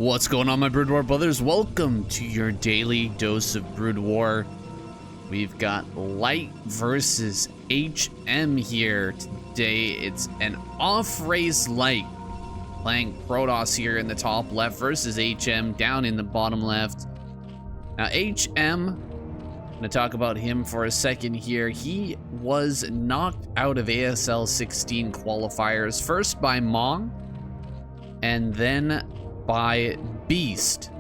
What's going on, my Broodwar brothers? Welcome to your daily dose of Broodwar. We've got Light versus HM here today. It's an off-race Light playing Protoss here in the top left versus HM down in the bottom left. Now HM, I'm gonna talk about him for a second here. He was knocked out of ASL 16 qualifiers, first by Mong and then by Beast.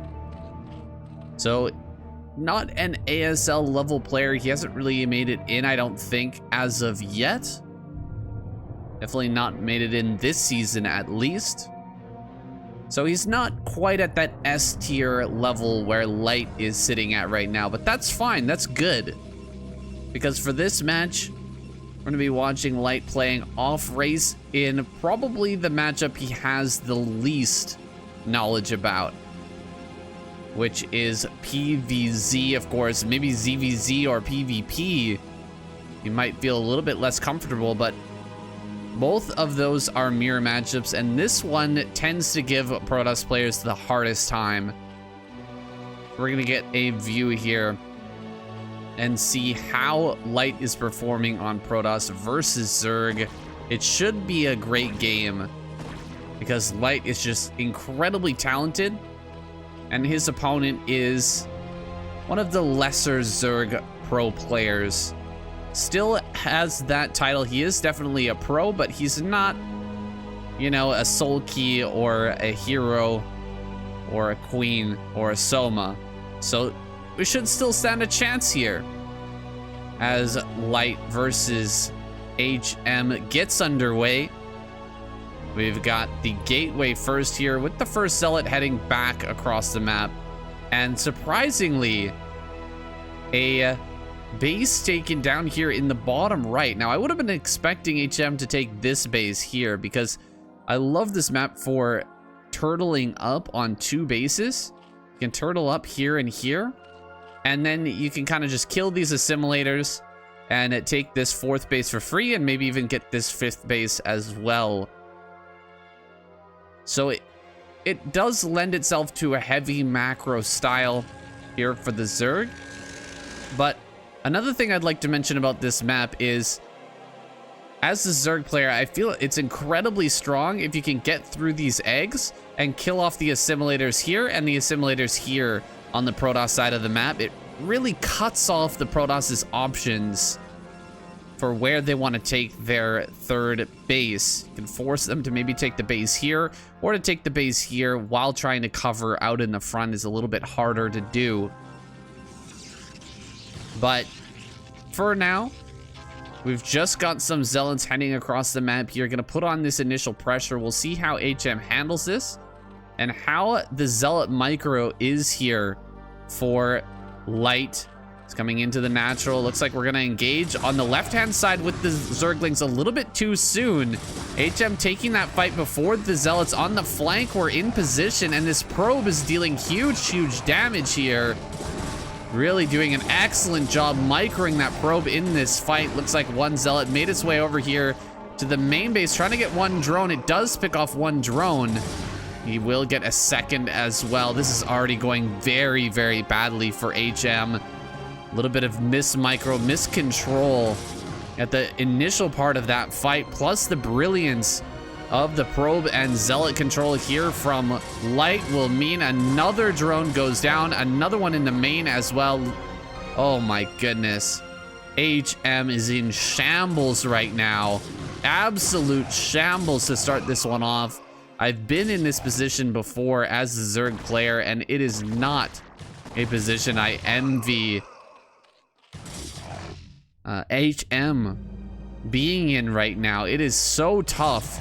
So not an ASL level player. He hasn't really made it in, I don't think, as of yet. Definitely not made it in this season, at least. So he's not quite at that S tier level where Light is sitting at right now, but that's fine. That's good, because for this match we're going to be watching Light playing off race in probably the matchup he has the least knowledge about, which is PVZ. Of course, maybe ZVZ or PvP you might feel a little bit less comfortable, but both of those are mirror matchups, and this one tends to give Protoss players the hardest time. We're gonna get a view here and see how Light is performing on Protoss versus Zerg. It should be a great game, because Light is just incredibly talented, and his opponent is one of the lesser Zerg pro players. Still has that title. He is definitely a pro, but he's not, you know, a Soul Key or a Hero or a Queen or a Soma. So we should still stand a chance here as Light versus HM gets underway. We've got the gateway first here with the first zealot heading back across the map, and surprisingly a base taken down here in the bottom right. Now I would have been expecting HM to take this base here, because I love this map for turtling up on two bases. You can turtle up here and here, and then you can kind of just kill these assimilators and take this fourth base for free, and maybe even get this fifth base as well. So it does lend itself to a heavy macro style here for the Zerg. But another thing I'd like to mention about this map is, as a Zerg player, I feel it's incredibly strong if you can get through these eggs and kill off the assimilators here and the assimilators here on the Protoss side of the map. It really cuts off the Protoss's options for where they want to take their third base. You can force them to maybe take the base here, or to take the base here while trying to cover out in the front is a little bit harder to do. But for now, we've just got some zealots heading across the map here, gonna put on this initial pressure. We'll see how HM handles this and how the zealot micro is here for Light. It's coming into the natural. Looks like we're gonna engage on the left-hand side with the Zerglings a little bit too soon. HM taking that fight before the zealots on the flank were in position, and this probe is dealing huge damage here. Really doing an excellent job microing that probe in this fight. Looks like one zealot made its way over here to the main base, trying to get one drone. It does pick off one drone. He will get a second as well. This is already going very badly for HM. A little bit of miscontrol at the initial part of that fight, plus the brilliance of the probe and zealot control here from Light will mean another drone goes down, another one in the main as well. Oh my goodness. HM is in shambles right now. Absolute shambles to start this one off. I've been in this position before as a Zerg player, and it is not a position I envy HM being in right now. It is so tough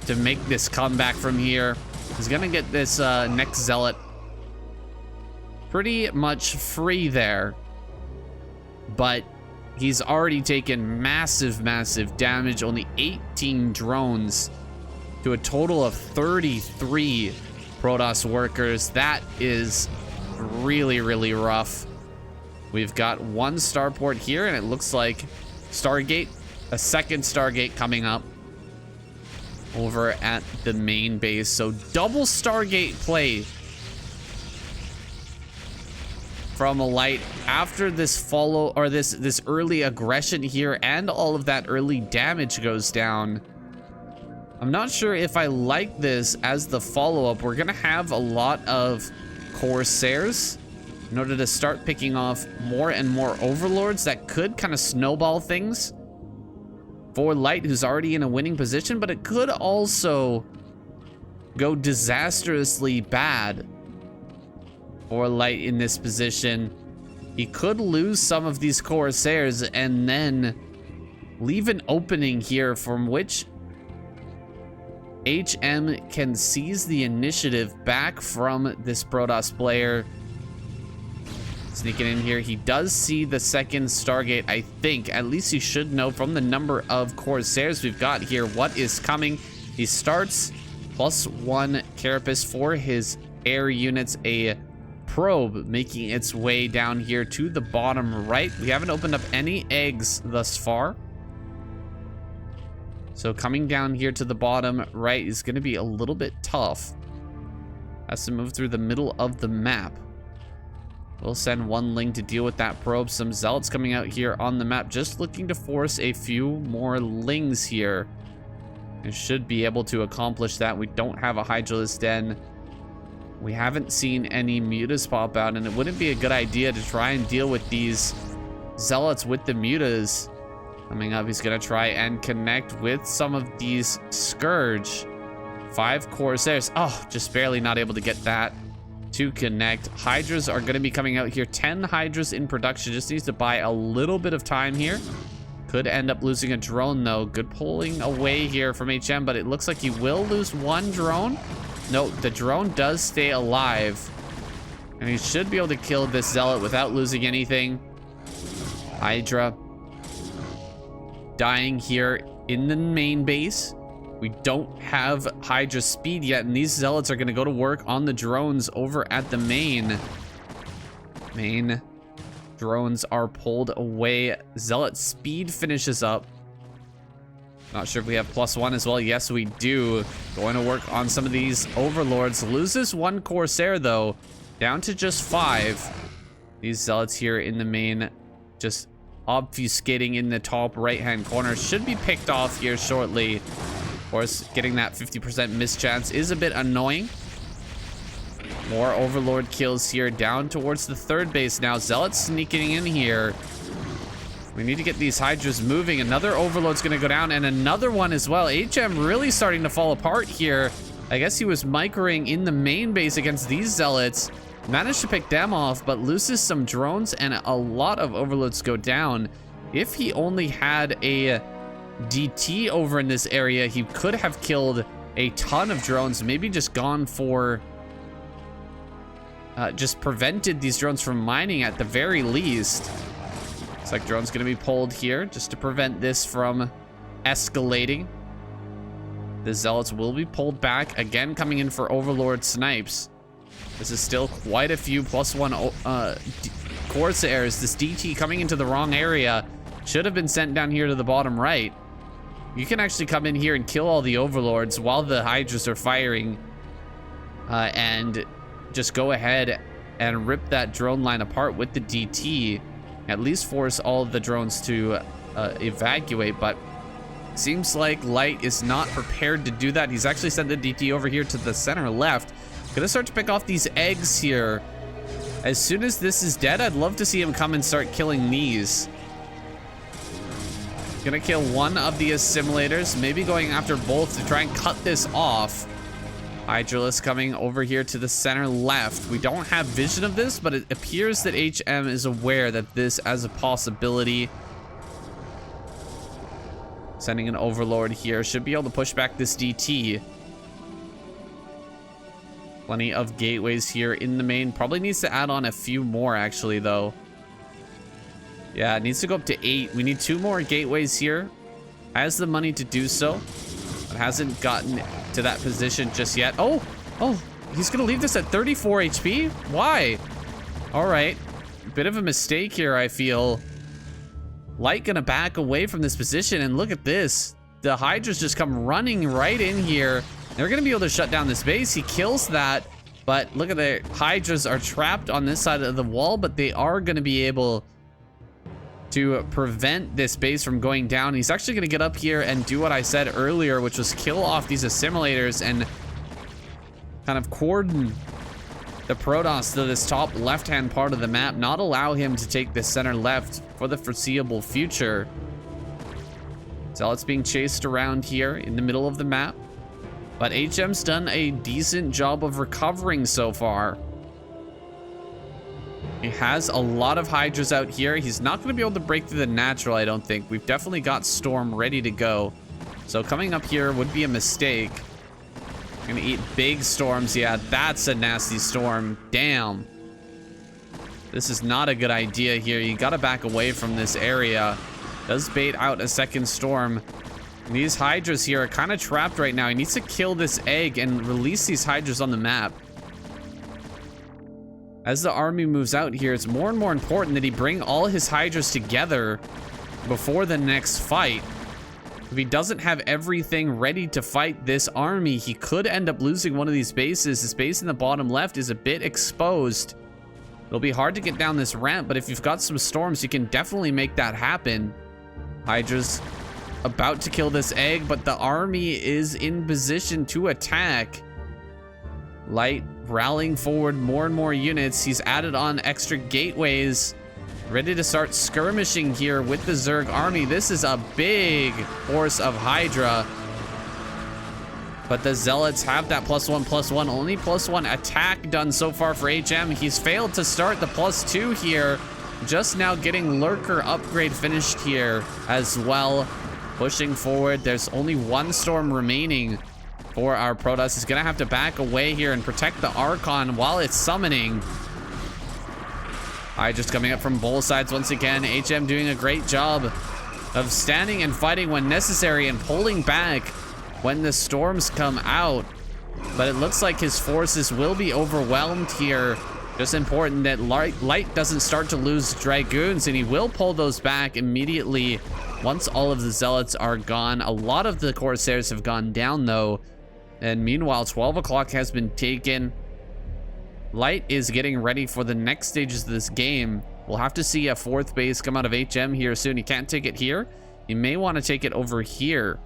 to make this comeback from here. He's gonna get this next zealot pretty much free there, but he's already taken massive damage. Only 18 drones to a total of 33 Protoss workers. That is really rough. We've got one starport here, and it looks like Stargate, a second Stargate coming up over at the main base. So double Stargate play from Light after this follow, or this early aggression here, and all of that early damage goes down. I'm not sure if I like this as the follow-up. We're gonna have a lot of Corsairs in order to start picking off more and more Overlords that could kind of snowball things for Light, who's already in a winning position, but it could also go disastrously bad for Light in this position. He could lose some of these Corsairs and then leave an opening here from which HM can seize the initiative back from this Protoss player. Sneaking in here, he does see the second Stargate, I think. At least he should know from the number of Corsairs we've got here what is coming. He starts +1 Carapace for his air units, a probe making its way down here to the bottom right. We haven't opened up any eggs thus far. So coming down here to the bottom right is going to be a little bit tough. Has to move through the middle of the map. We'll send one Ling to deal with that probe. Some Zealots coming out here on the map, just looking to force a few more Lings here. And should be able to accomplish that. We don't have a Hydralisk Den. We haven't seen any Mutas pop out, and it wouldn't be a good idea to try and deal with these Zealots with the Mutas. Coming up, he's going to try and connect with some of these Scourge. 5 Corsairs. Oh, just barely not able to get that to connect. Hydras are going to be coming out here. 10 Hydras in production. Just needs to buy a little bit of time here. Could end up losing a drone, though. Good pulling away here from HM, but it looks like he will lose 1 drone. No, the drone does stay alive. And he should be able to kill this Zealot without losing anything. Hydra dying here in the main base. We don't have Hydra speed yet, and these Zealots are going to go to work on the drones over at the main. Main drones are pulled away. Zealot speed finishes up. Not sure if we have +1 as well. Yes, we do. Going to work on some of these Overlords. Loses 1 Corsair, though. Down to just 5. These Zealots here in the main just obfuscating in the top right-hand corner. Should be picked off here shortly. Of course, getting that 50% miss chance is a bit annoying. More Overlord kills here down towards the 3rd base now. Zealots sneaking in here. We need to get these Hydras moving. Another Overlord's going to go down, and another one as well. HM really starting to fall apart here. I guess he was microing in the main base against these Zealots. Managed to pick them off, but loses some drones, and a lot of Overlords go down. If he only had a DT over in this area, he could have killed a ton of drones. Maybe just gone for... just prevented these drones from mining at the very least. Looks like drone's going to be pulled here just to prevent this from escalating. The Zealots will be pulled back. Again, coming in for Overlord snipes. This is still quite a few +1 Corsairs. This DT coming into the wrong area. Should have been sent down here to the bottom right. You can actually come in here and kill all the Overlords while the Hydras are firing. And just go ahead and rip that drone line apart with the DT. At least force all of the drones to evacuate, but seems like Light is not prepared to do that. He's actually sent the DT over here to the center left. Gonna start to pick off these eggs here. As soon as this is dead, I'd love to see him come and start killing these. Gonna kill one of the assimilators, maybe going after both to try and cut this off. Hydralisk coming over here to the center left. We don't have vision of this, but it appears that HM is aware that this as a possibility. Sending an Overlord here. Should be able to push back this DT. Plenty of gateways here in the main. Probably needs to add on a few more, actually, though. Yeah, it needs to go up to 8. We need 2 more gateways here. Has the money to do so, but hasn't gotten to that position just yet. Oh, he's gonna leave this at 34 HP? Why? All right, bit of a mistake here, I feel. Light gonna back away from this position, and look at this. The Hydras just come running right in here. They're gonna be able to shut down this base. He kills that, But look at the Hydras are trapped on this side of the wall, but they are going to be able to prevent this base from going down. He's actually going to get up here and do what I said earlier, which was kill off these assimilators and kind of cordon the Protoss to this top left-hand part of the map, not allow him to take the center left for the foreseeable future. Zealots being chased around here in the middle of the map, but HM's done a decent job of recovering so far. He has a lot of Hydras out here. He's not going to be able to break through the natural, I don't think. We've definitely got Storm ready to go, so coming up here would be a mistake. Gonna eat big storms. Yeah, that's a nasty storm. Damn. This is not a good idea here. You gotta back away from this area. Does bait out a second storm. And these Hydras here are kind of trapped right now. He needs to kill this egg and release these Hydras on the map. As the army moves out here, it's more and more important that he bring all his Hydras together before the next fight. If he doesn't have everything ready to fight this army, he could end up losing one of these bases. This base in the bottom left is a bit exposed. It'll be hard to get down this ramp, but if you've got some storms, you can definitely make that happen. Hydra's about to kill this egg, but the army is in position to attack. Light rallying forward more and more units. He's added on extra gateways. Ready to start skirmishing here with the Zerg army. This is a big force of Hydra. But the Zealots have that +1/+1. Only +1 attack done so far for HM. He's failed to start the +2 here. Just now getting Lurker upgrade finished here as well. Pushing forward. There's only one storm remaining for our Protoss. He's going to have to back away here and protect the Archon while it's summoning. Just coming up from both sides once again. HM doing a great job of standing and fighting when necessary and pulling back when the storms come out. But it looks like his forces will be overwhelmed here. Just important that Light doesn't start to lose Dragoons, and he will pull those back immediately once all of the Zealots are gone. A lot of the Corsairs have gone down though. And meanwhile, 12 o'clock has been taken. Light is getting ready for the next stages of this game. We'll have to see a fourth base come out of HM here soon. He can't take it here. He may want to take it over here.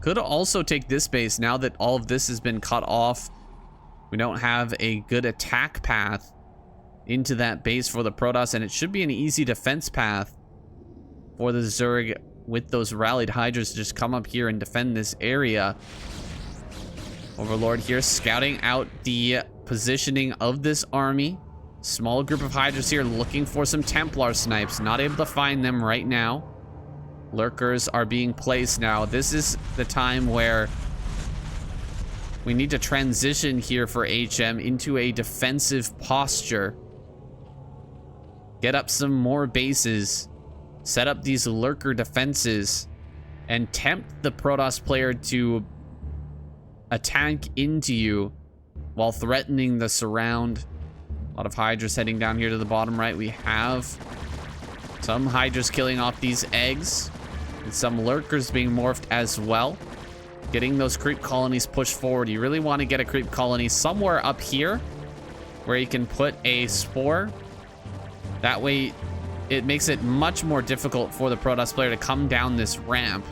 Could also take this base now that all of this has been cut off. We don't have a good attack path into that base for the Protoss, and it should be an easy defense path for the Zerg with those rallied Hydras to just come up here and defend this area. Overlord here scouting out the positioning of this army. Small group of Hydras here looking for some Templar snipes. Not able to find them right now. Lurkers are being placed now. This is the time where we need to transition here for HM into a defensive posture. Get up some more bases. Set up these Lurker defenses. And tempt the Protoss player to attack into you while threatening the surround. A lot of Hydras heading down here to the bottom right. We have some Hydras killing off these eggs. And some Lurkers being morphed as well. Getting those creep colonies pushed forward. You really want to get a creep colony somewhere up here where you can put a spore. That way it makes it much more difficult for the Protoss player to come down this ramp.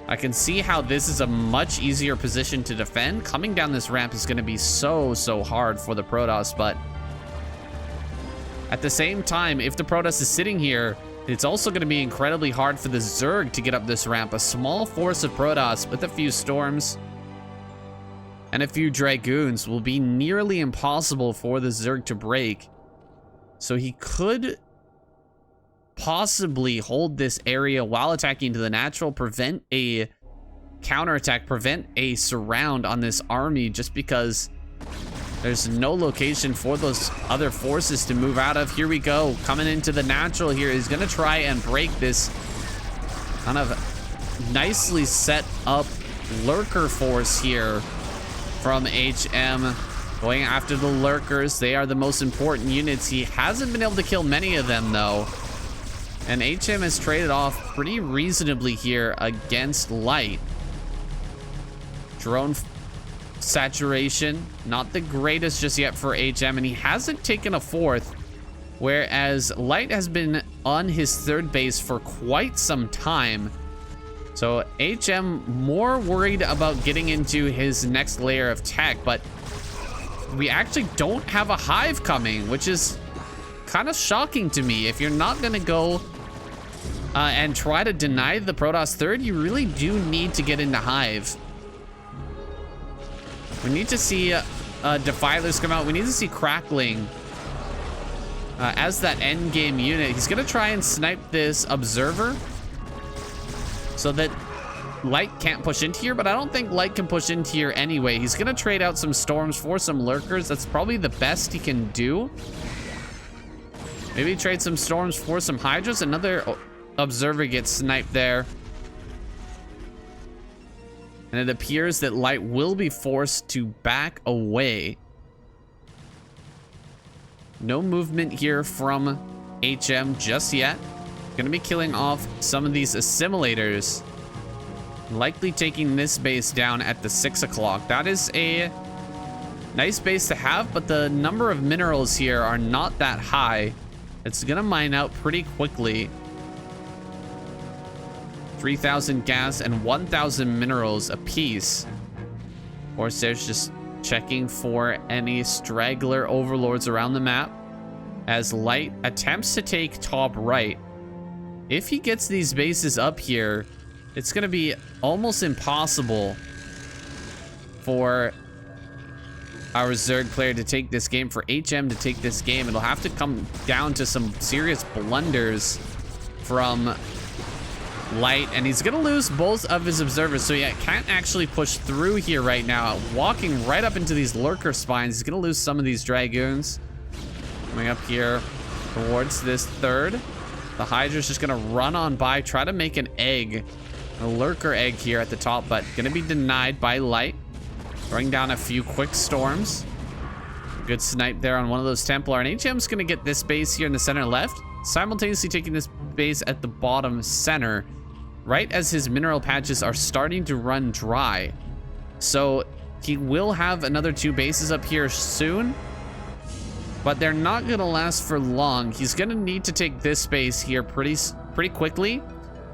I can see how this is a much easier position to defend. Coming down this ramp is going to be so hard for the Protoss, but at the same time, if the Protoss is sitting here, it's also going to be incredibly hard for the Zerg to get up this ramp. A small force of Protoss with a few storms and a few Dragoons will be nearly impossible for the Zerg to break. So he could possibly hold this area while attacking to the natural, prevent a counterattack, prevent a surround on this army, just because there's no location for those other forces to move out of. Here we go, coming into the natural here. He's gonna try and break this kind of nicely set up Lurker force here from HM. Going after the Lurkers. They are the most important units. He hasn't been able to kill many of them though. And HM has traded off pretty reasonably here against Light. Drone saturation. Not the greatest just yet for HM, and he hasn't taken a fourth, whereas Light has been on his third base for quite some time. So HM more worried about getting into his next layer of tech, but we actually don't have a hive coming, which is kind of shocking to me. If you're not going to go and try to deny the Protoss third, you really do need to get into hive. We need to see Defilers come out. We need to see Crackling as that end game unit. He's going to try and snipe this Observer so that Light can't push into here, but I don't think Light can push into here anyway. He's going to trade out some Storms for some Lurkers. That's probably the best he can do. Maybe trade some Storms for some Hydras. Another Observer gets sniped there. And it appears that Light will be forced to back away. No movement here from HM just yet. Gonna be killing off some of these assimilators. Likely taking this base down at the 6 o'clock. That is a nice base to have, but the number of minerals here are not that high. It's gonna mine out pretty quickly. 3,000 gas and 1,000 minerals apiece. Of course, there's just checking for any straggler overlords around the map as Light attempts to take top right. If he gets these bases up here, it's going to be almost impossible for our Zerg player to take this game, for HM to take this game. It'll have to come down to some serious blunders from Light, and he's going to lose both of his observers, so he can't actually push through here right now. Walking right up into these lurker spines, he's going to lose some of these dragoons. Coming up here towards this third. The Hydra's just going to run on by, try to make an egg. A lurker egg here at the top, but going to be denied by Light. Throwing down a few quick storms. Good snipe there on one of those Templar. And HM's going to get this base here in the center left, simultaneously taking this base at the bottom center, right as his mineral patches are starting to run dry. So he will have another 2 bases up here soon, but they're not going to last for long. He's going to need to take this base here pretty quickly,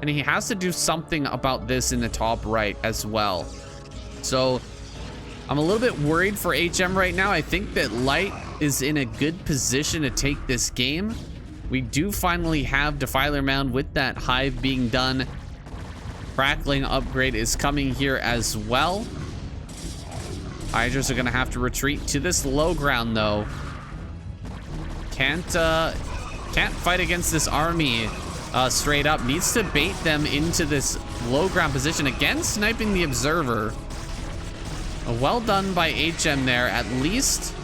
and he has to do something about this in the top right as well. So I'm a little bit worried for HM right now. I think that Light is in a good position to take this game. We do finally have Defiler Mound with that hive being done. Crackling upgrade is coming here as well. Hydras are going to have to retreat to this low ground though. Can't fight against this army straight up. Needs to bait them into this low ground position. Again, sniping the observer. Well done by HM there. At least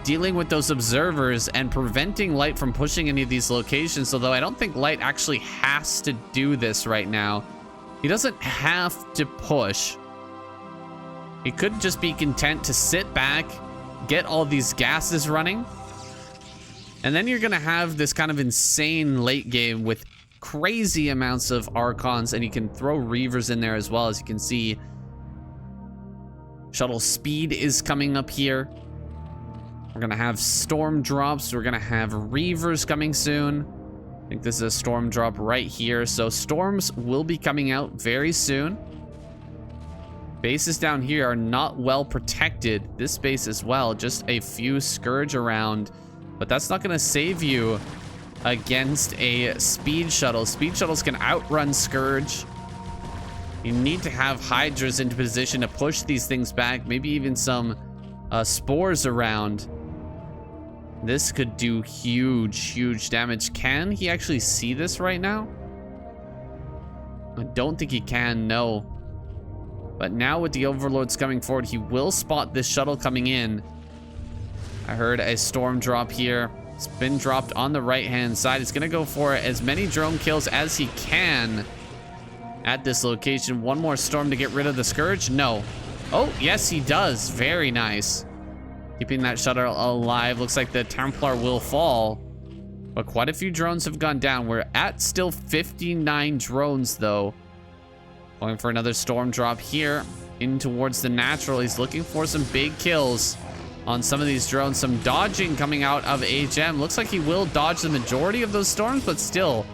dealing with those observers and preventing Light from pushing any of these locations. Although I don't think Light actually has to do this right now. He doesn't have to push. He could just be content to sit back, get all these gases running, and then you're gonna have this kind of insane late game with crazy amounts of Archons, and you can throw Reavers in there as well. As you can see, shuttle speed is coming up here. We're gonna have storm drops. We're gonna have Reavers coming soon. I think this is a storm drop right here. So storms will be coming out very soon. Bases down here are not well protected. This base as well, just a few Scourge around, but that's not gonna save you against a speed shuttle. Speed shuttles can outrun Scourge. You need to have Hydras into position to push these things back, maybe even some spores around. This could do huge damage. Can he actually see this right now? I don't think he can, no. But now with the overlords coming forward, he will spot this shuttle coming in. I heard a storm drop here. It's been dropped on the right-hand side. It's going to go for as many drone kills as he can at this location. One more storm to get rid of the Scourge? No. Oh, yes, he does. Very nice. Keeping that shuttle alive. Looks like the Templar will fall. But quite a few drones have gone down. We're at still 59 drones, though. Going for another storm drop here. in towards the natural. He's looking for some big kills on some of these drones. Some dodging coming out of HM. Looks like he will dodge the majority of those storms, but still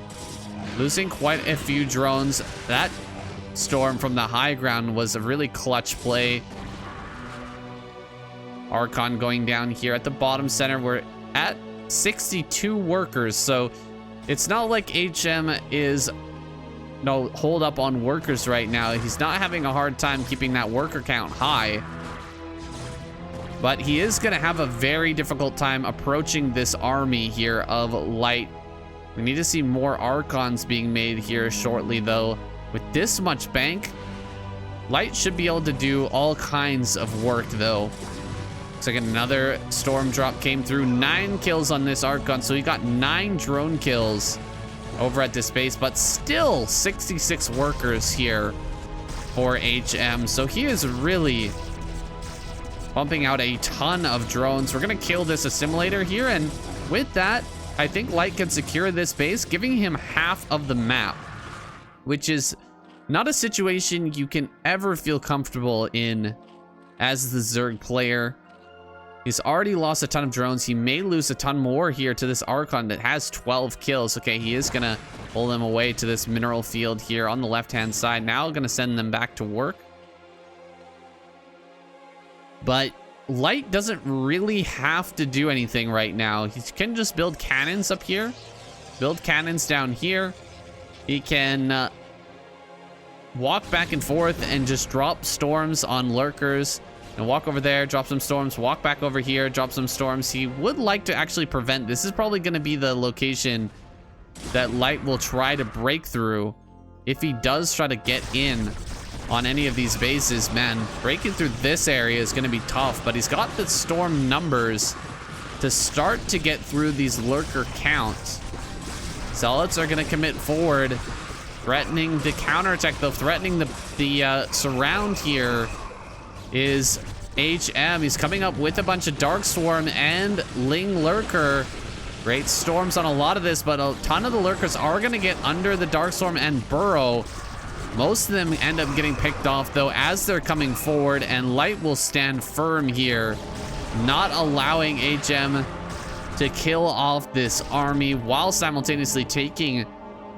losing quite a few drones. That storm from the high ground was a really clutch play. Archon going down here at the bottom center. We're at 62 workers, so it's not like HM is no hold up on workers right now. He's not having a hard time keeping that worker count high, but he is going to have a very difficult time approaching this army here of Light. We need to see more Archons being made here shortly, though. With this much bank, Light should be able to do all kinds of work, though. Looks like another storm drop came through. 9 kills on this Archon, so he got 9 drone kills over at this base, but still 66 workers here for HM. So he is really pumping out a ton of drones. We're gonna kill this assimilator here, and with that, I think Light can secure this base, giving him half of the map, which is not a situation you can ever feel comfortable in as the Zerg player. He's already lost a ton of drones. He may lose a ton more here to this Archon that has 12 kills. Okay, he is gonna pull them away to this mineral field here on the left-hand side. Now gonna send them back to work. But Light doesn't really have to do anything right now. He can just build cannons up here, build cannons down here. He can walk back and forth and just drop storms on lurkers. And walk over there, drop some storms, walk back over here, drop some storms. He would like to actually prevent. This is probably going to be the location that Light will try to break through. If he does try to get in on any of these bases, man, breaking through this area is going to be tough. But he's got the storm numbers to start to get through these lurker counts. Zealots are going to commit forward, threatening the counterattack, though. Threatening the surround here is HM. He's coming up with a bunch of Dark Swarm and Ling Lurker. Great storms on a lot of this, but a ton of the Lurkers are going to get under the Dark Swarm and burrow. Most of them end up getting picked off, though, as they're coming forward, and Light will stand firm here, not allowing HM to kill off this army while simultaneously taking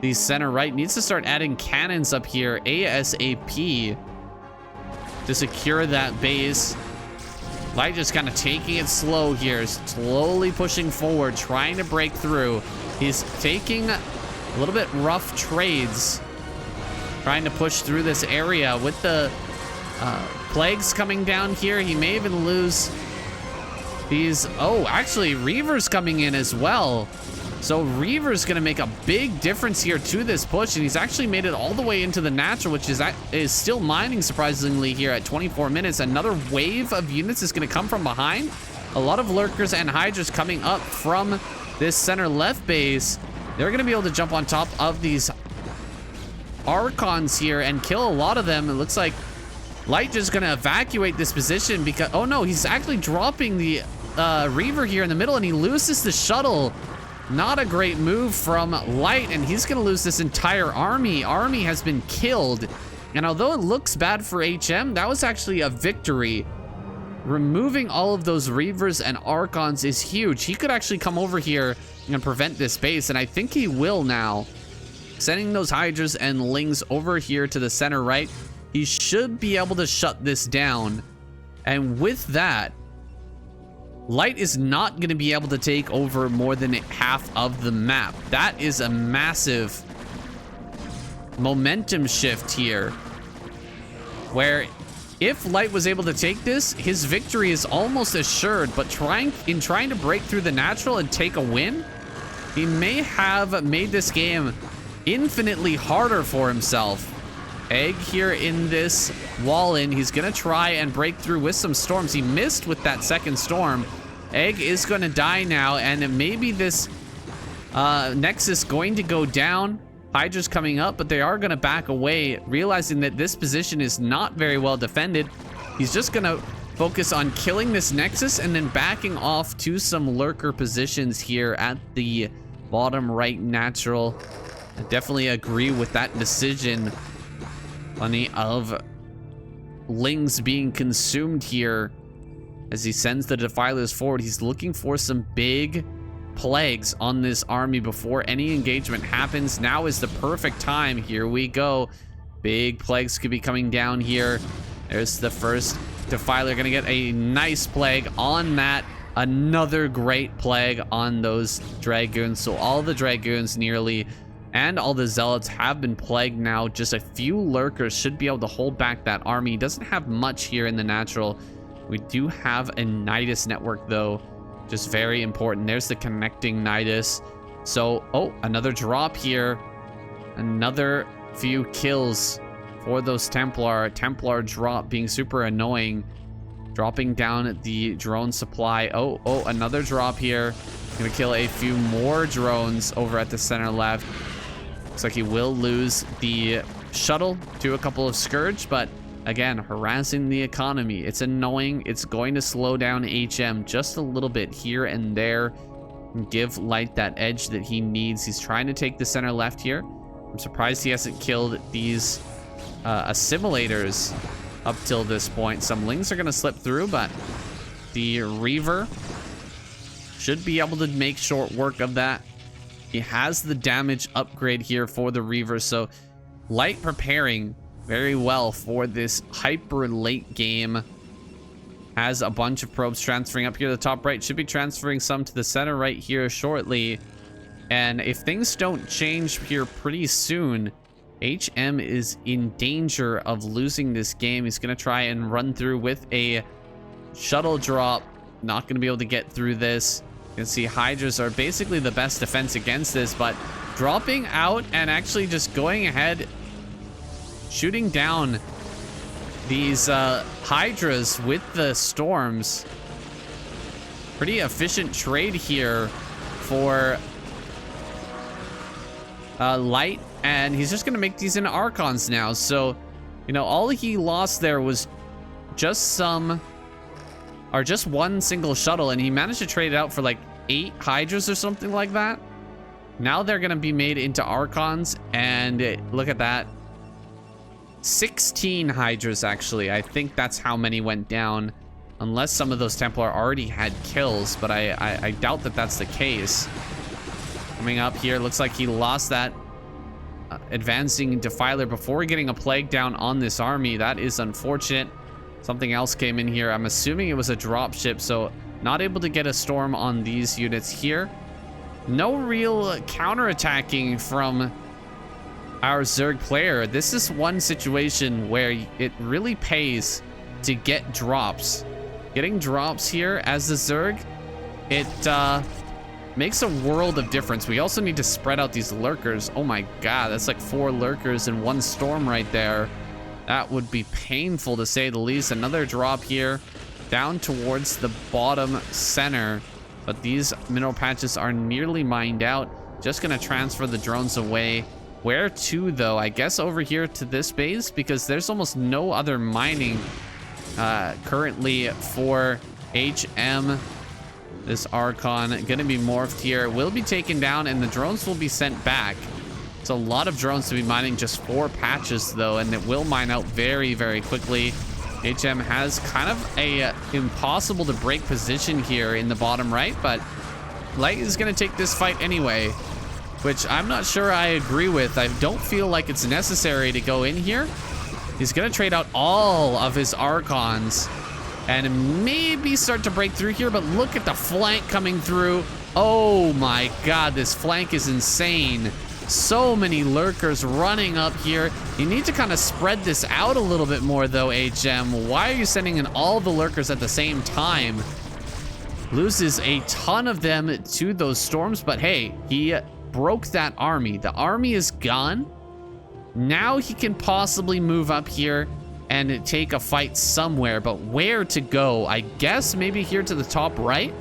the center right. Needs to start adding cannons up here ASAP to secure that base. Light just kind of taking it slow here, slowly pushing forward, trying to break through. He's taking a little bit rough trades, trying to push through this area. With the plagues coming down here, he may even lose these. Oh, actually, Reaver's coming in as well. So Reaver's gonna make a big difference here to this push, and he's actually made it all the way into the natural, which is still mining surprisingly here at 24 minutes. Another wave of units is gonna come from behind. A lot of lurkers and hydras coming up from this center left base. They're gonna be able to jump on top of these Archons here and kill a lot of them. It looks like Light just gonna evacuate this position because, oh no, he's actually dropping the Reaver here in the middle, and he loses the shuttle. Not a great move from Light, and he's gonna lose this entire army. Army has been killed, and although it looks bad for HM, that was actually a victory. Removing all of those Reavers and Archons is huge. He could actually come over here and prevent this base, and I think he will now. Sending those Hydras and Lings over here to the center right, he should be able to shut this down. And with that, Light is not going to be able to take over more than half of the map. That is a massive momentum shift here, where if Light was able to take this, his victory is almost assured. But trying to break through the natural and take a win, he may have made this game infinitely harder for himself. Egg here in this wall in. He's going to try and break through with some storms. He missed with that second storm. Egg is going to die now, and maybe this Nexus going to go down. Hydra's coming up, but they are going to back away, realizing that this position is not very well defended. He's just going to focus on killing this Nexus and then backing off to some lurker positions here at the bottom right natural. I definitely agree with that decision. Plenty of Lings being consumed here as he sends the Defilers forward. He's looking for some big plagues on this army before any engagement happens. Now is the perfect time. Here we go. Big plagues could be coming down here. There's the first Defiler, gonna get a nice plague on that. Another great plague on those Dragoons. So all the Dragoons nearly and all the Zealots have been plagued now. Just a few Lurkers should be able to hold back that army. He doesn't have much here in the natural. We do have a Nidus network though, just very important. There's the connecting Nidus. So, oh, another drop here. Another few kills for those Templar. Templar drop being super annoying. Dropping down the drone supply. Oh, another drop here. Gonna kill a few more drones over at the center left. Looks like he will lose the shuttle to a couple of Scourge, but again, harassing the economy. It's annoying. It's going to slow down HM just a little bit here and there and give Light that edge that he needs. He's trying to take the center left here. I'm surprised he hasn't killed these assimilators up till this point. Some Lings are going to slip through, but the Reaver should be able to make short work of that. He has the damage upgrade here for the Reaver, so Light preparing very well for this hyper late game. Has a bunch of probes transferring up here to the top right. Should be transferring some to the center right here shortly. And if things don't change here pretty soon, HM is in danger of losing this game. He's going to try and run through with a shuttle drop. Not going to be able to get through this. You can see Hydras are basically the best defense against this, but dropping out and actually just going ahead, shooting down these Hydras with the Storms. Pretty efficient trade here for Light. And he's just going to make these into Archons now. So, you know, all he lost there was just just one single shuttle. And he managed to trade it out for like 8 Hydras or something like that. Now they're going to be made into Archons. And look at that. 16 Hydras, actually. I think that's how many went down. Unless some of those Templar already had kills. But I doubt that that's the case. Coming up here, looks like he lost that advancing Defiler before getting a plague down on this army. That is unfortunate. Something else came in here. I'm assuming it was a drop ship, so not able to get a storm on these units here. No real counterattacking from our Zerg player. This is one situation where it really pays to get drops. Getting drops here as the Zerg, it makes a world of difference. We also need to spread out these Lurkers. Oh my god, that's like 4 Lurkers in one storm right there. That would be painful to say the least. Another drop here down towards the bottom center, but these mineral patches are nearly mined out. Just gonna transfer the drones away. Where to though? I guess over here to this base, because there's almost no other mining currently for HM. This Archon gonna be morphed here, will be taken down, and the drones will be sent back. It's a lot of drones to be mining just 4 patches though, and it will mine out very, very quickly. HM has kind of a impossible to break position here in the bottom right, but Light is gonna take this fight anyway, which I'm not sure I agree with. I don't feel like it's necessary to go in here. He's gonna trade out all of his Archons and maybe start to break through here, but look at the flank coming through. Oh my god, this flank is insane. So many Lurkers running up here. You need to kind of spread this out a little bit more though, HM. Why are you sending in all the Lurkers at the same time? Loses a ton of them to those storms, but hey, he broke that army. The army is gone. Now he can possibly move up here and take a fight somewhere, but where to go? I guess maybe here to the top right.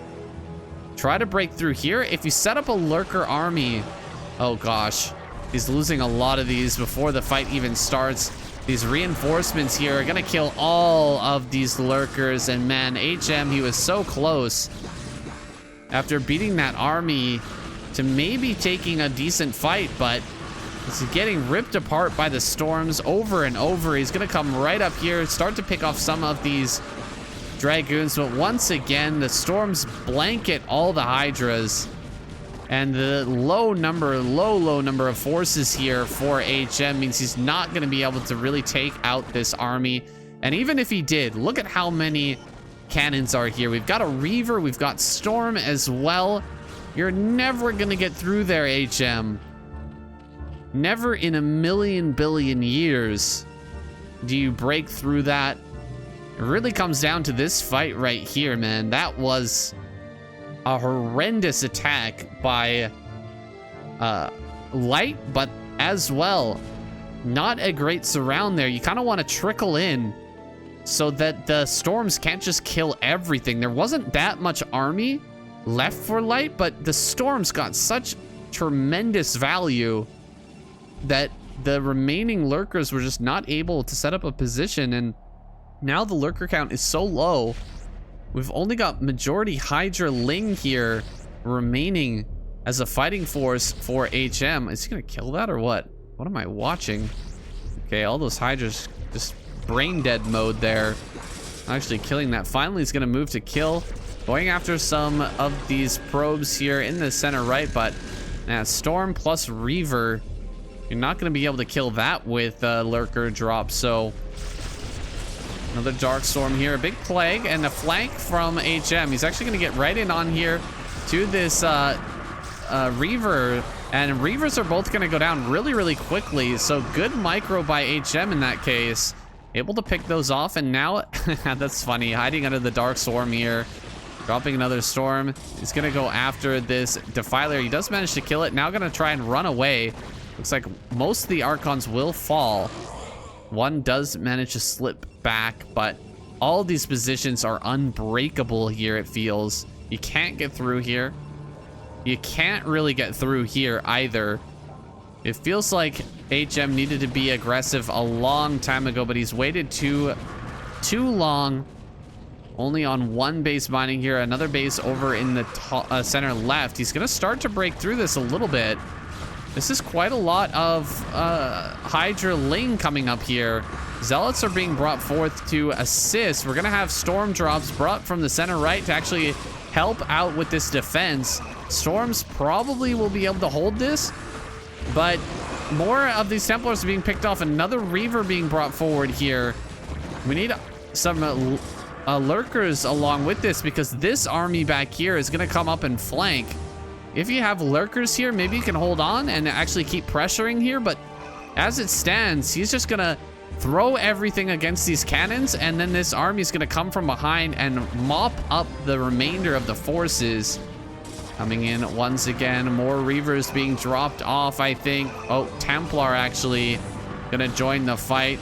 Try to break through here. If you set up a Lurker army, oh gosh, he's losing a lot of these before the fight even starts. These reinforcements here are gonna kill all of these Lurkers, and man, HM, he was so close after beating that army to maybe taking a decent fight, but He's getting ripped apart by the storms over and over. He's going to come right up here, start to pick off some of these Dragoons. But once again, the storms blanket all the Hydras. And the low number of forces here for HM means he's not going to be able to really take out this army. And even if he did, look at how many cannons are here. We've got a Reaver, we've got Storm as well. You're never going to get through there, HM. Never in a million billion years do you break through that. It really comes down to this fight right here, man. That was a horrendous attack by Light, but as well, not a great surround there. You kind of want to trickle in so that the storms can't just kill everything. There wasn't that much army left for Light, but the storms got such tremendous value that the remaining lurkers were just not able to set up a position. And now the lurker count is so low. We've only got majority Hydra Ling here remaining as a fighting force for HM. Is he gonna kill that or what? What am I watching? Okay, all those Hydras just brain dead mode there. Actually killing that. Finally, he's gonna move to kill. Going after some of these probes here in the center right, but Storm plus Reaver, you're not gonna be able to kill that with lurker drop. So another Dark Storm here, a big plague, and a flank from HM. He's actually going to get right in on here to this Reaver, and Reavers are both going to go down really, really quickly. So good micro by HM in that case. Able to pick those off, and now, that's funny, hiding under the Dark Storm here. Dropping another Storm. He's going to go after this Defiler. He does manage to kill it. Now going to try and run away. Looks like most of the Archons will fall. One does manage to slip back, but all these positions are unbreakable here, it feels. You can't get through here. You can't really get through here either. It feels like HM needed to be aggressive a long time ago, but he's waited too long. Only on one base mining here, another base over in the center left. He's going to start to break through this a little bit. This is quite a lot of Hydra Ling coming up here. Zealots are being brought forth to assist. We're going to have Storm drops brought from the center right to actually help out with this defense. Storms probably will be able to hold this, but more of these Templars are being picked off. Another Reaver being brought forward here. We need some lurkers along with this, because this army back here is going to come up and flank. If you have lurkers here, maybe you can hold on and actually keep pressuring here, but as it stands, he's just gonna throw everything against these cannons, and then this army is gonna come from behind and mop up the remainder of the forces. Coming in once again, more Reavers being dropped off, I think. Oh, Templar actually gonna join the fight.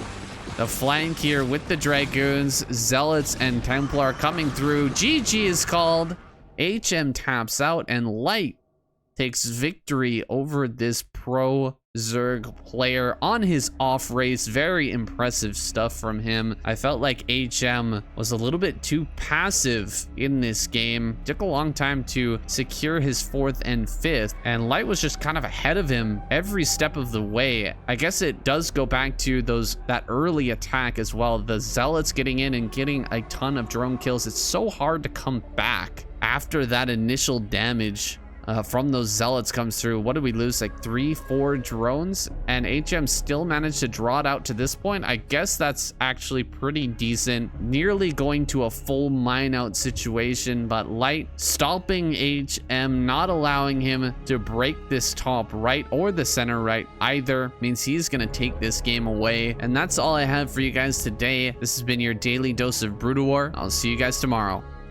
The flank here with the Dragoons, Zealots, and Templar coming through. GG is called. HM taps out, and Light takes victory over this pro Zerg player on his off race. Very impressive stuff from him. I felt like HM was a little bit too passive in this game. Took a long time to secure his 4th and 5th, and Light was just kind of ahead of him every step of the way. I guess it does go back to that early attack as well. The Zealots getting in and getting a ton of drone kills. It's so hard to come back after that initial damage from those Zealots comes through. What did we lose? Like 3-4 drones, and HM still managed to draw it out to this point. I guess that's actually pretty decent. Nearly going to a full mine out situation, but Light stopping HM, not allowing him to break this top right or the center right either, means he's gonna take this game away. And that's all I have for you guys today. This has been your daily dose of Broodwar. I'll see you guys tomorrow.